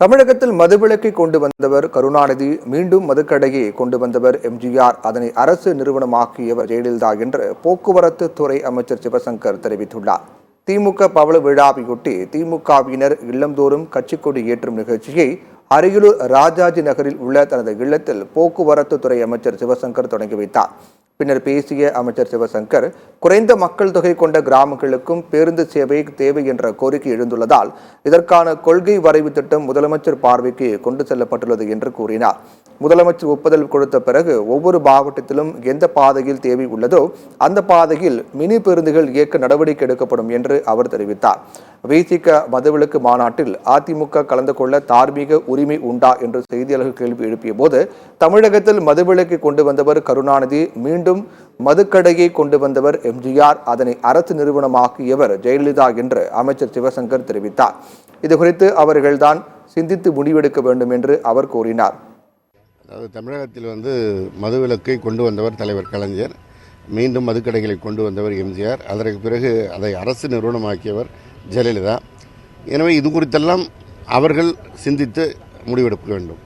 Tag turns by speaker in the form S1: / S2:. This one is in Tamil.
S1: தமிழகத்தில் மதுவிலக்கை கொண்டு வந்தவர் கருணாநிதி, மீண்டும் மதுக்கடையை கொண்டு வந்தவர் எம்ஜிஆர், அதனை அரசு நிறுவனமாக்கியவர் ஜெயலலிதா என்று போக்குவரத்து துறை அமைச்சர் சிவசங்கர் தெரிவித்துள்ளார். திமுக பவள விழாவையொட்டி திமுகவினர் இல்லந்தோறும் கட்சிக்கொடி ஏற்றும் நிகழ்ச்சியை அரியலூர் ராஜாஜி நகரில் உள்ள தனது இல்லத்தில் போக்குவரத்து துறை அமைச்சர் சிவசங்கர் தொடங்கி வைத்தார். பின்னர் பேசிய அமைச்சர் சிவசங்கர், குறைந்த மக்கள் தொகை கொண்ட கிராமங்களுக்கும் பேருந்து சேவை தேவை என்ற கோரிக்கை எழுந்துள்ளதால் இதற்கான கொள்கை வரைவு திட்டம் முதலமைச்சர் பார்வைக்கு கொண்டு செல்லப்பட்டுள்ளது என்று கூறினார். முதலமைச்சர் ஒப்புதல் கொடுத்த பிறகு ஒவ்வொரு மாவட்டத்திலும் எந்த பாதையில் தேவை உள்ளதோ அந்த பாதையில் மினி பேருந்துகள் இயக்க நடவடிக்கை எடுக்கப்படும் என்று அவர் தெரிவித்தார். விசிக மதுவிலக்கு மாநாட்டில் அதிமுக கலந்து கொள்ள தார்மீக உரிமை உண்டா என்று செய்தியாளர்கள் கேள்வி எழுப்பிய போது, தமிழகத்தில் மதுவிலக்கை கொண்டு வந்தவர் கருணாநிதி, மீண்டும் மதுக்கடையை கொண்டு வந்தவர் எம்ஜிஆர், அதனை அரசு நிறுவனமாக்கியவர் ஜெயலலிதா என்று அமைச்சர் சிவசங்கர் தெரிவித்தார். இதுகுறித்து அவர்கள்தான் சிந்தித்து முடிவெடுக்க வேண்டும் என்று அவர் கூறினார்.
S2: அதாவது தமிழகத்தில் மதுவிலக்கை கொண்டு வந்தவர் தலைவர் கலைஞர், மீண்டும் மதுக்கடைகளை கொண்டு வந்தவர் எம்ஜிஆர், அதற்கு பிறகு அதை அரசு நிறுவனமாக்கியவர் ஜெயலலிதா. எனவே இது குறித்தெல்லாம் அவர்கள் சிந்தித்து முடிவெடுக்க வேண்டும்.